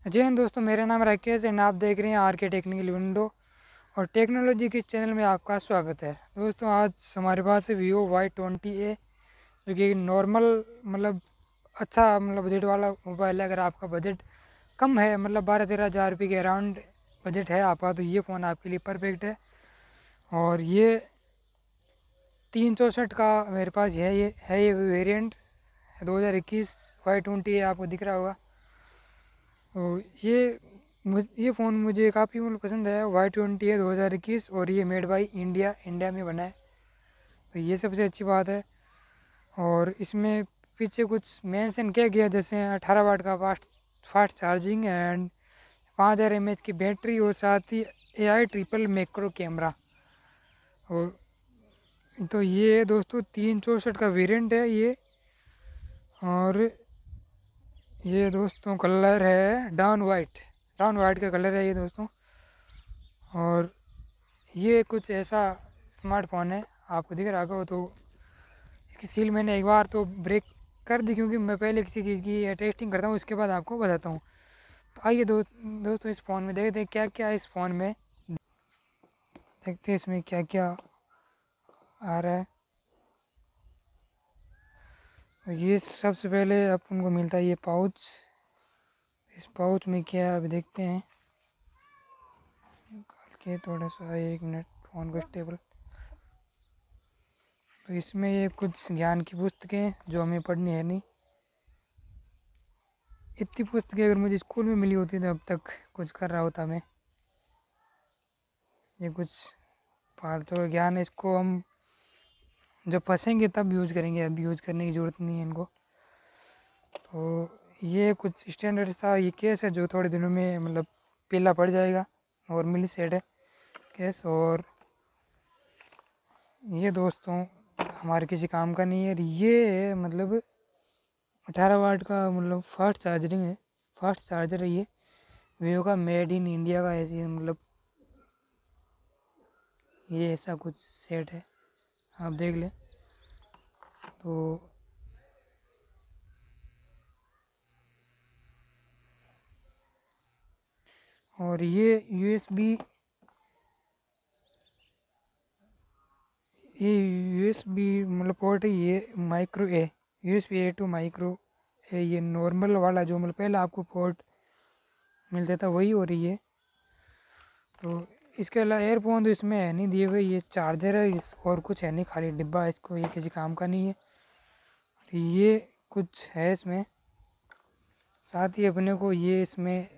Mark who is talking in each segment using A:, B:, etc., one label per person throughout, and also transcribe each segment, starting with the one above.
A: जय हिंद दोस्तों, मेरा नाम राकेश एंड आप देख रहे हैं आर के टेक्निकल विंडो और टेक्नोलॉजी के इस चैनल में आपका स्वागत है। दोस्तों आज हमारे पास है वीवो Y20A, जो कि नॉर्मल अच्छा बजट वाला मोबाइल है। अगर आपका बजट कम है 12-13 हज़ार रुपये के अराउंड बजट है आपका, तो ये फ़ोन आपके लिए परफेक्ट है। और ये 364 का मेरे पास ये वेरिएंट 2021 Y20A आपको दिख रहा होगा। तो ये फ़ोन मुझे काफ़ी पसंद है। Y20 है 2021 और ये मेड बाई इंडिया में बना है, तो ये सबसे अच्छी बात है। और इसमें पीछे कुछ मेंशन किया गया, जैसे 18 वाट का फास्ट चार्जिंग एंड 5000 mAh की बैटरी और साथ ही AI ट्रिपल मैक्रो कैमरा। और तो ये दोस्तों 364 का वेरिएंट है ये। और ये दोस्तों कलर है डाउन वाइट का कलर है ये दोस्तों। और ये कुछ ऐसा स्मार्टफोन है, आपको दिख रहा होगा। तो इसकी सील मैंने एक बार तो ब्रेक कर दी, क्योंकि मैं पहले किसी चीज़ की टेस्टिंग करता हूँ, उसके बाद आपको बताता हूँ। तो आइए दोस्तों इस फ़ोन में देखते हैं क्या क्या है। इस फ़ोन में देखते हैं इसमें क्या क्या आ रहा है। तो ये सबसे पहले अपन को मिलता है ये पाउच। इस पाउच में क्या है अभी देखते हैं। निकाल के थोड़ा सा 1 मिनट फ़ोन को स्टेबल। तो इसमें ये कुछ ज्ञान की पुस्तकें जो हमें पढ़नी है नहीं। इतनी पुस्तकें अगर मुझे स्कूल में मिली होती तो अब तक कुछ कर रहा होता मैं। ये कुछ फालतू का ज्ञान है, इसको हम जब फंसेंगे तब यूज़ करेंगे, अब यूज़ करने की ज़रूरत नहीं है इनको। तो ये कुछ स्टैंडर्ड सा ये केस है जो थोड़े दिनों में पीला पड़ जाएगा। नॉर्मली सेट है केस। और ये दोस्तों हमारे किसी काम का नहीं है। ये 18 वाट का फास्ट चार्जर है ये वीवो का, मेड इन इंडिया का। ऐसी ये ऐसा कुछ सेट है, आप देख लें। तो और ये यूएसबी पोर्ट है। ये USB A टू माइक्रो है। ये नॉर्मल वाला जो पहले आपको पोर्ट मिलता था वही हो रही है। तो इसके अलावा एयरफोन तो इसमें है नहीं दिए हुए, ये चार्जर है इस और कुछ है नहीं, खाली डिब्बा है। इसको ये किसी काम का नहीं है। ये कुछ है इसमें। साथ ही अपने को ये इसमें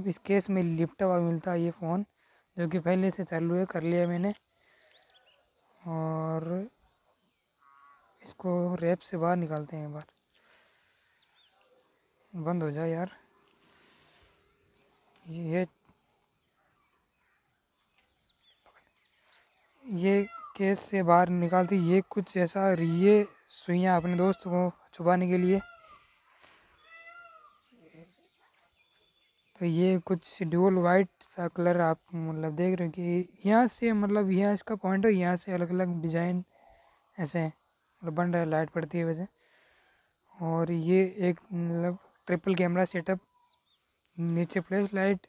A: इस केस में लिफ्ट हुआ मिलता है ये फ़ोन, जो कि पहले से चालू है, कर लिया मैंने। और इसको रैप से बाहर निकालते हैं एक बार, बंद हो जाए यार। ये केस से बाहर निकालती ये कुछ ऐसा, ये सुइयाँ अपने दोस्त को छुपाने के लिए। तो ये कुछ ड्यूल वाइट सा कलर आप देख रहे हो कि यहाँ से यहाँ इसका पॉइंट है, यहाँ से अलग अलग डिजाइन ऐसे बन रहा है, लाइट पड़ती है वैसे। और ये एक ट्रिपल कैमरा सेटअप, नीचे फ्लैश लाइट।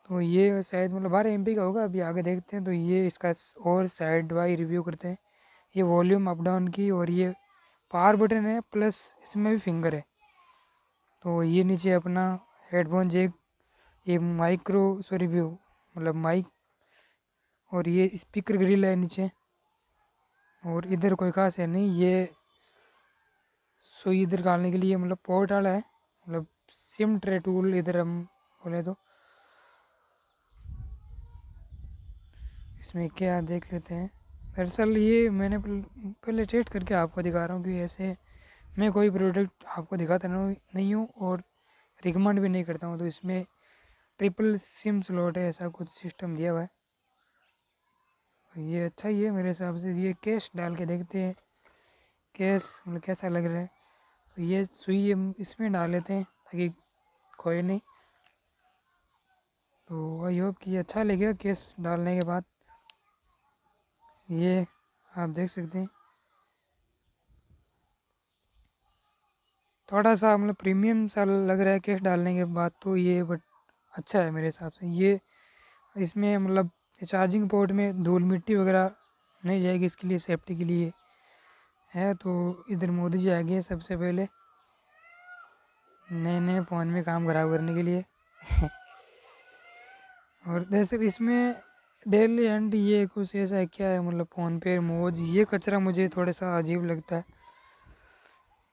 A: तो ये शायद 12 MP का होगा, अभी आगे देखते हैं। तो ये इसका और साइड वाई रिव्यू करते हैं। ये वॉल्यूम अप डाउन की, और ये पावर बटन है, प्लस इसमें भी फिंगर है। तो ये नीचे अपना हेडफोन जैक, ये व्यू माइक, और ये स्पीकर ग्रिल है नीचे। और इधर कोई खास है नहीं, ये सुई इधर डालने के लिए पोर्ट वाला है, सिम ट्रे टूल इधर हम बोले तो। इसमें क्या देख लेते हैं। दरअसल ये मैंने पहले टेस्ट करके आपको दिखा रहा हूँ कि ऐसे मैं कोई प्रोडक्ट आपको दिखाता नहीं हूँ और रिकमेंड भी नहीं करता हूँ। तो इसमें ट्रिपल सिम स्लॉट है, ऐसा कुछ सिस्टम दिया हुआ है। ये अच्छा ही है मेरे हिसाब से। ये केस डाल के देखते हैं केस कैसा लग रहा है। तो ये सुई हम इसमें डाल लेते हैं ताकि खोए नहीं। तो आई होप कि ये अच्छा लगेगा केस डालने के बाद। ये आप देख सकते हैं। थोड़ा सा मतलब प्रीमियम सा लग रहा है कैश डालने के बाद तो ये, बट अच्छा है मेरे हिसाब से ये। इसमें मतलब चार्जिंग पोर्ट में धूल मिट्टी वगैरह नहीं जाएगी, इसके लिए सेफ्टी के लिए है। तो इधर मोदी जी आ गए सबसे पहले नए नए फ़ोन में काम खराब करने के लिए और वैसे इसमें डेली एंड ये कुछ ऐसा है क्या है, मतलब फ़ोन पे मोज ये कचरा मुझे थोड़ा सा अजीब लगता है।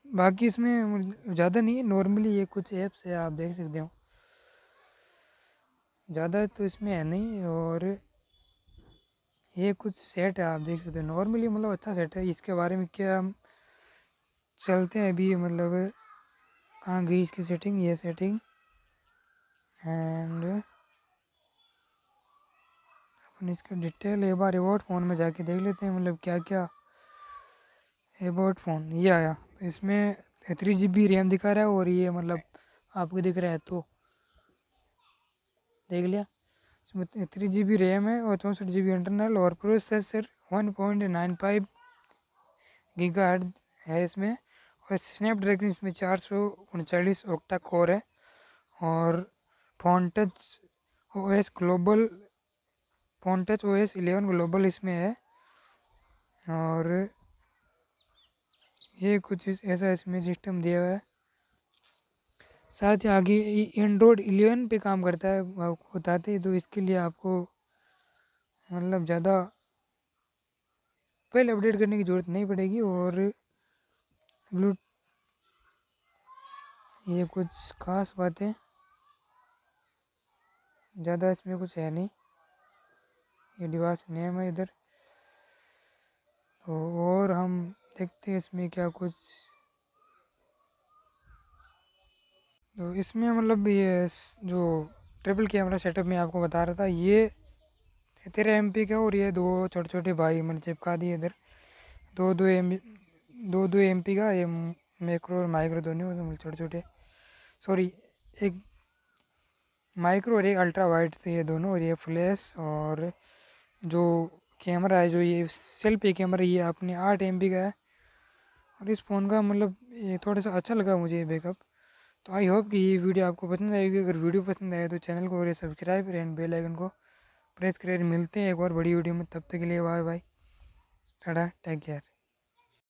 A: बाकी इसमें ज़्यादा नहीं है, नॉर्मली ये कुछ ऐप्स है आप देख सकते हो, ज़्यादा तो इसमें है नहीं। और ये कुछ सेट है आप देख सकते हो, नॉर्मली मतलब अच्छा सेट है। इसके बारे में क्या हम चलते हैं अभी, मतलब कहाँ गई इसकी सेटिंग, ये सेटिंग एंड अपन इसका डिटेल एक बार अबाउट फ़ोन में जाके देख लेते हैं, मतलब क्या क्या अबाउट फ़ोन ये आया। तो इसमें 3 GB रैम दिखा रहा है और ये मतलब आपको दिख रहा है तो देख लिया। इसमें 3 GB रैम है और 64 GB इंटरनल और प्रोसेसर 1.95 गीगाहर्ट्ज़ है इसमें। और स्नैपड्रैगन इसमें 439 ऑक्टा कोर है और phone touch OS global, phone touch OS 11 global इसमें है। और ये कुछ ऐसा इसमें सिस्टम दिया हुआ है। साथ ही आगे एंड्रॉयड 11 पे काम करता है आपको बताते हैं, तो इसके लिए आपको मतलब ज़्यादा पहले अपडेट करने की ज़रूरत नहीं पड़ेगी। और ब्लू ये कुछ खास बातें ज़्यादा इसमें कुछ है नहीं। ये डिवाइस नेम है इधर तो, और हम देखते हैं इसमें क्या कुछ। तो इसमें मतलब ये जो ट्रिपल कैमरा सेटअप में आपको बता रहा था, ये 13 MP का और ये दो छोटे छोटे भाई मैंने चिपका दिए इधर, दो दो MP का, ये मैक्रो और माइक्रो दोनों छोटे छोटे, सॉरी एक माइक्रो और एक अल्ट्रा वाइड थे ये दोनों। और ये फ्लैश और जो कैमरा है, जो ये सेल्फी कैमरा, ये अपने 8 MP का है। और इस फ़ोन का मतलब ये थोड़ा सा अच्छा लगा मुझे ये बैकअप। तो आई होप कि ये वीडियो आपको पसंद आएगी। अगर वीडियो पसंद आए तो चैनल को करें सब्सक्राइब एंड बेल आइकन को प्रेस करें। मिलते हैं एक और बड़ी वीडियो में, तब तक के लिए bye bye, tata, take care.